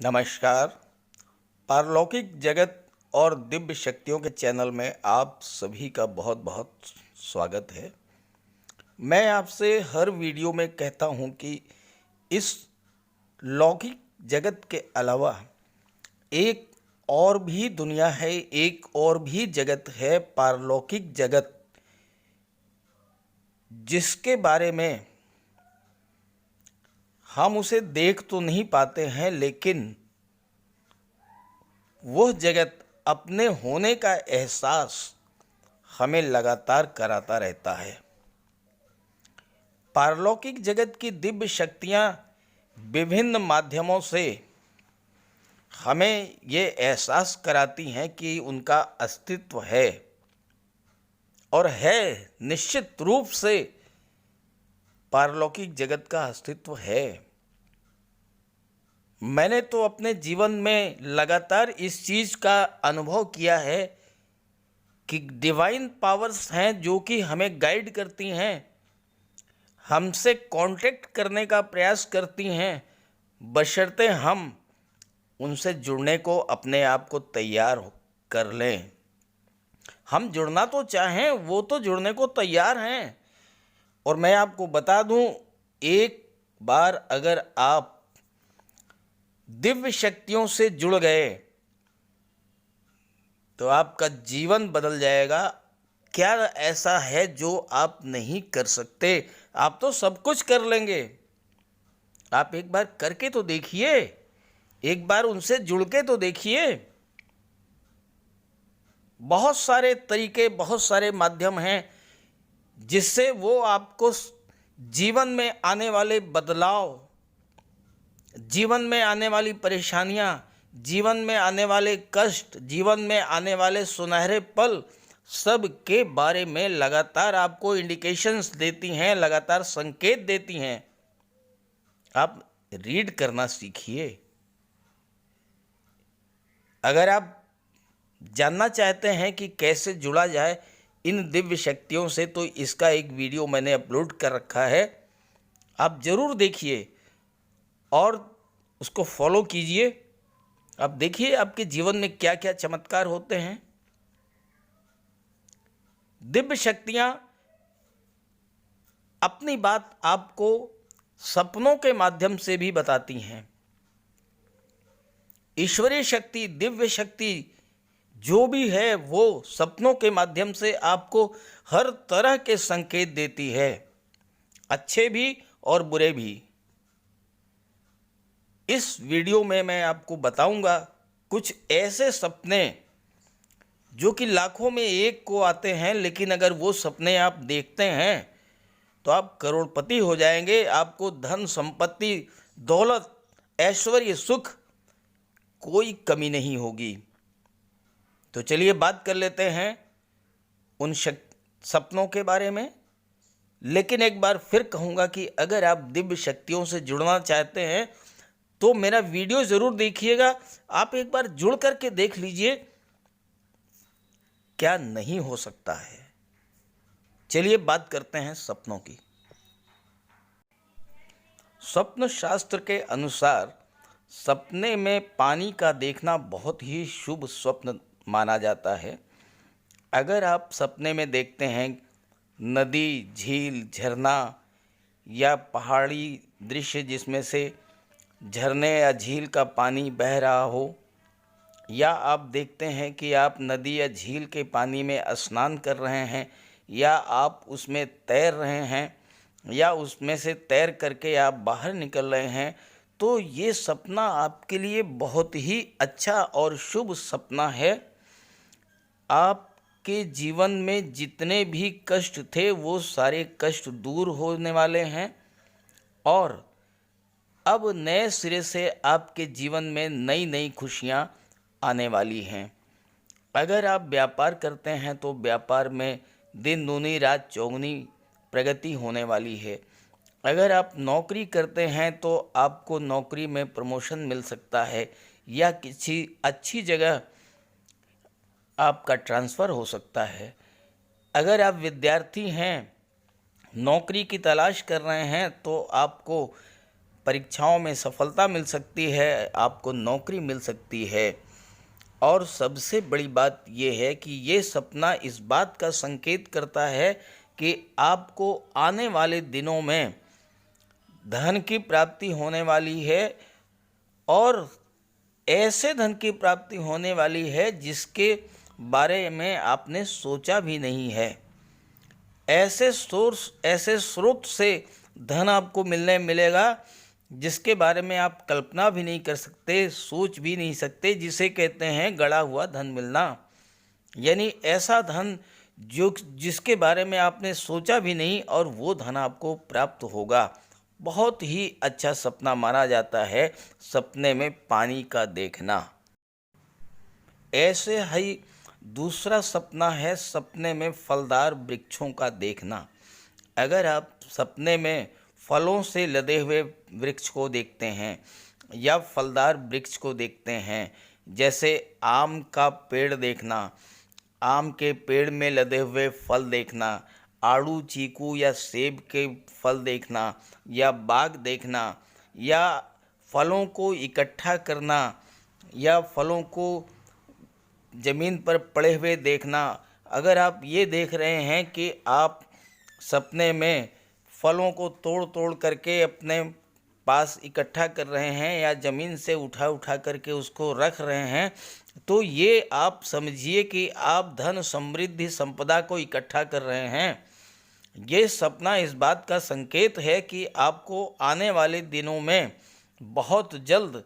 नमस्कार। पारलौकिक जगत और दिव्य शक्तियों के चैनल में आप सभी का बहुत बहुत स्वागत है। मैं आपसे हर वीडियो में कहता हूं कि इस लौकिक जगत के अलावा एक और भी दुनिया है, एक और भी जगत है, पारलौकिक जगत, जिसके बारे में हम उसे देख तो नहीं पाते हैं, लेकिन वह जगत अपने होने का एहसास हमें लगातार कराता रहता है। पारलौकिक जगत की दिव्य शक्तियाँ विभिन्न माध्यमों से हमें ये एहसास कराती हैं कि उनका अस्तित्व है, और है, निश्चित रूप से पारलौकिक जगत का अस्तित्व है। मैंने तो अपने जीवन में लगातार इस चीज़ का अनुभव किया है कि डिवाइन पावर्स हैं जो कि हमें गाइड करती हैं, हमसे कांटेक्ट करने का प्रयास करती हैं, बशर्ते हम उनसे जुड़ने को अपने आप को तैयार कर लें। हम जुड़ना तो चाहें, वो तो जुड़ने को तैयार हैं। और मैं आपको बता दूं, एक बार अगर आप दिव्य शक्तियों से जुड़ गए तो आपका जीवन बदल जाएगा। क्या ऐसा है जो आप नहीं कर सकते? आप तो सब कुछ कर लेंगे। आप एक बार करके तो देखिए, एक बार उनसे जुड़ के तो देखिए। बहुत सारे तरीके, बहुत सारे माध्यम हैं जिससे वो आपको जीवन में आने वाले बदलाव, जीवन में आने वाली परेशानियां, जीवन में आने वाले कष्ट, जीवन में आने वाले सुनहरे पल, सब के बारे में लगातार आपको इंडिकेशंस देती हैं, लगातार संकेत देती हैं। आप रीड करना सीखिए। अगर आप जानना चाहते हैं कि कैसे जुड़ा जाए इन दिव्य शक्तियों से, तो इसका एक वीडियो मैंने अपलोड कर रखा है, आप ज़रूर देखिए और उसको फॉलो कीजिए। आप देखिए आपके जीवन में क्या क्या चमत्कार होते हैं। दिव्य शक्तियां अपनी बात आपको सपनों के माध्यम से भी बताती हैं। ईश्वरीय शक्ति, दिव्य शक्ति जो भी है, वो सपनों के माध्यम से आपको हर तरह के संकेत देती है, अच्छे भी और बुरे भी। इस वीडियो में मैं आपको बताऊंगा कुछ ऐसे सपने जो कि लाखों में एक को आते हैं, लेकिन अगर वो सपने आप देखते हैं तो आप करोड़पति हो जाएंगे। आपको धन संपत्ति, दौलत, ऐश्वर्य, सुख, कोई कमी नहीं होगी। तो चलिए बात कर लेते हैं उन सपनों के बारे में। लेकिन एक बार फिर कहूँगा कि अगर आप दिव्य शक्तियों से जुड़ना चाहते हैं तो मेरा वीडियो ज़रूर देखिएगा। आप एक बार जुड़ करके देख लीजिए, क्या नहीं हो सकता है। चलिए बात करते हैं सपनों की। स्वप्न शास्त्र के अनुसार सपने में पानी का देखना बहुत ही शुभ स्वप्न माना जाता है। अगर आप सपने में देखते हैं नदी, झील, झरना या पहाड़ी दृश्य जिसमें से झरने या झील का पानी बह रहा हो, या आप देखते हैं कि आप नदी या झील के पानी में स्नान कर रहे हैं, या आप उसमें तैर रहे हैं, या उसमें से तैर करके आप बाहर निकल रहे हैं, तो ये सपना आपके लिए बहुत ही अच्छा और शुभ सपना है। आपके जीवन में जितने भी कष्ट थे वो सारे कष्ट दूर होने वाले हैं, और अब नए सिरे से आपके जीवन में नई नई खुशियाँ आने वाली हैं। अगर आप व्यापार करते हैं तो व्यापार में दिन दूनी रात चौगुनी प्रगति होने वाली है। अगर आप नौकरी करते हैं तो आपको नौकरी में प्रमोशन मिल सकता है, या किसी अच्छी जगह आपका ट्रांसफ़र हो सकता है। अगर आप विद्यार्थी हैं, नौकरी की तलाश कर रहे हैं, तो आपको परीक्षाओं में सफलता मिल सकती है, आपको नौकरी मिल सकती है। और सबसे बड़ी बात ये है कि ये सपना इस बात का संकेत करता है कि आपको आने वाले दिनों में धन की प्राप्ति होने वाली है, और ऐसे धन की प्राप्ति होने वाली है जिसके बारे में आपने सोचा भी नहीं है। ऐसे स्रोत से धन आपको मिलेगा जिसके बारे में आप कल्पना भी नहीं कर सकते, सोच भी नहीं सकते, जिसे कहते हैं गड़ा हुआ धन मिलना। यानी ऐसा धन जिसके बारे में आपने सोचा भी नहीं, और वो धन आपको प्राप्त होगा। बहुत ही अच्छा सपना माना जाता है सपने में पानी का देखना। ऐसे ही दूसरा सपना है सपने में फलदार वृक्षों का देखना। अगर आप सपने में फलों से लदे हुए वृक्ष को देखते हैं या फलदार वृक्ष को देखते हैं, जैसे आम का पेड़ देखना, आम के पेड़ में लदे हुए फल देखना, आड़ू, चीकू या सेब के फल देखना, या बाग देखना, या फलों को इकट्ठा करना, या फलों को ज़मीन पर पड़े हुए देखना। अगर आप ये देख रहे हैं कि आप सपने में फलों को तोड़ तोड़ करके अपने पास इकट्ठा कर रहे हैं या ज़मीन से उठा उठा करके उसको रख रहे हैं, तो ये आप समझिए कि आप धन, समृद्धि, संपदा को इकट्ठा कर रहे हैं। ये सपना इस बात का संकेत है कि आपको आने वाले दिनों में बहुत जल्द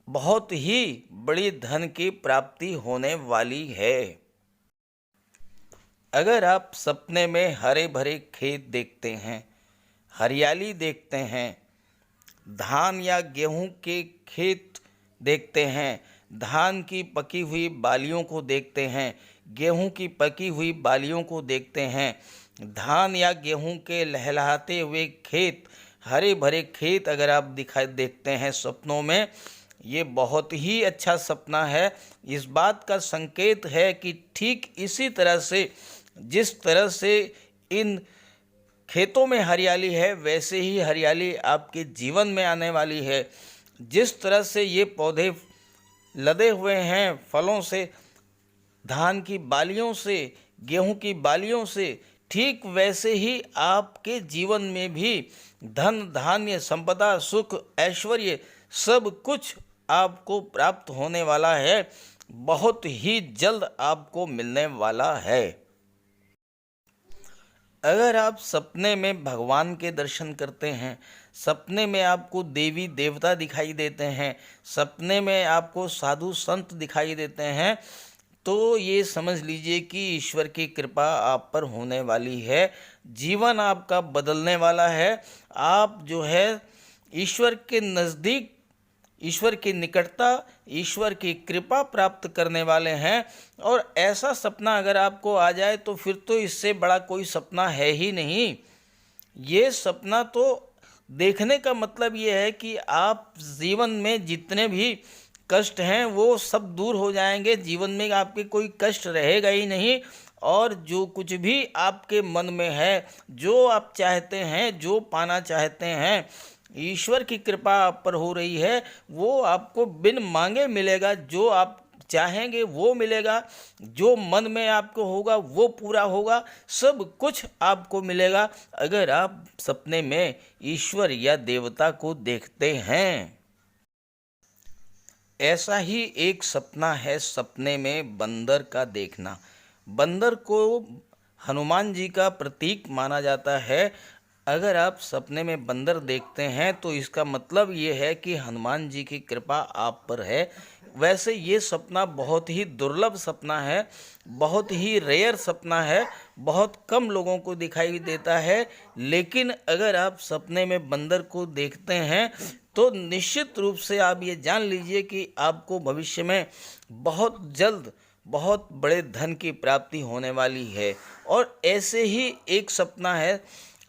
बहुत ही बड़ी धन की प्राप्ति होने वाली है। अगर आप सपने में हरे भरे खेत देखते हैं, हरियाली देखते हैं, धान या गेहूं के खेत देखते हैं, धान की पकी हुई बालियों को देखते हैं, गेहूं की पकी हुई बालियों को देखते हैं, धान या गेहूं के लहलहाते हुए खेत, हरे भरे खेत अगर आप देखते हैं सपनों में, ये बहुत ही अच्छा सपना है। इस बात का संकेत है कि ठीक इसी तरह से, जिस तरह से इन खेतों में हरियाली है, वैसे ही हरियाली आपके जीवन में आने वाली है। जिस तरह से ये पौधे लदे हुए हैं फलों से, धान की बालियों से, गेहूं की बालियों से, ठीक वैसे ही आपके जीवन में भी धन, धान्य, संपदा, सुख, ऐश्वर्य सब कुछ आपको प्राप्त होने वाला है, बहुत ही जल्द आपको मिलने वाला है। अगर आप सपने में भगवान के दर्शन करते हैं, सपने में आपको देवी देवता दिखाई देते हैं, सपने में आपको साधु संत दिखाई देते हैं, तो ये समझ लीजिए कि ईश्वर की कृपा आप पर होने वाली है, जीवन आपका बदलने वाला है। आप जो है ईश्वर के नज़दीक, ईश्वर की निकटता, ईश्वर की कृपा प्राप्त करने वाले हैं। और ऐसा सपना अगर आपको आ जाए तो फिर तो इससे बड़ा कोई सपना है ही नहीं। ये सपना तो देखने का मतलब ये है कि आप जीवन में जितने भी कष्ट हैं वो सब दूर हो जाएंगे, जीवन में आपके कोई कष्ट रहेगा ही नहीं, और जो कुछ भी आपके मन में है, जो आप चाहते हैं, जो पाना चाहते हैं, ईश्वर की कृपा आप पर हो रही है, वो आपको बिन मांगे मिलेगा। जो आप चाहेंगे वो मिलेगा, जो मन में आपको होगा वो पूरा होगा, सब कुछ आपको मिलेगा अगर आप सपने में ईश्वर या देवता को देखते हैं। ऐसा ही एक सपना है सपने में बंदर का देखना। बंदर को हनुमान जी का प्रतीक माना जाता है। अगर आप सपने में बंदर देखते हैं तो इसका मतलब ये है कि हनुमान जी की कृपा आप पर है। वैसे ये सपना बहुत ही दुर्लभ सपना है, बहुत ही रेयर सपना है, बहुत कम लोगों को दिखाई देता है। लेकिन अगर आप सपने में बंदर को देखते हैं तो निश्चित रूप से आप ये जान लीजिए कि आपको भविष्य में बहुत जल्द बहुत बड़े धन की प्राप्ति होने वाली है। और ऐसे ही एक सपना है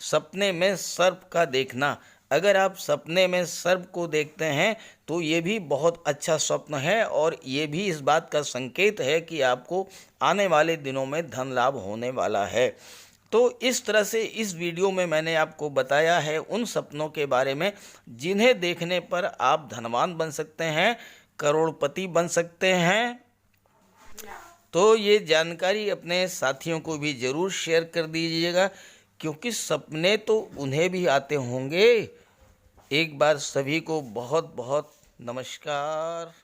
सपने में सर्प का देखना। अगर आप सपने में सर्प को देखते हैं तो ये भी बहुत अच्छा स्वप्न है, और ये भी इस बात का संकेत है कि आपको आने वाले दिनों में धन लाभ होने वाला है। तो तो इस तरह से इस वीडियो में मैंने आपको बताया है उन सपनों के बारे में जिन्हें देखने पर आप धनवान बन सकते हैं, करोड़पति बन सकते हैं। तो ये जानकारी अपने साथियों को भी ज़रूर शेयर कर दीजिएगा, क्योंकि सपने तो उन्हें भी आते होंगे। एक बार सभी को बहुत बहुत नमस्कार।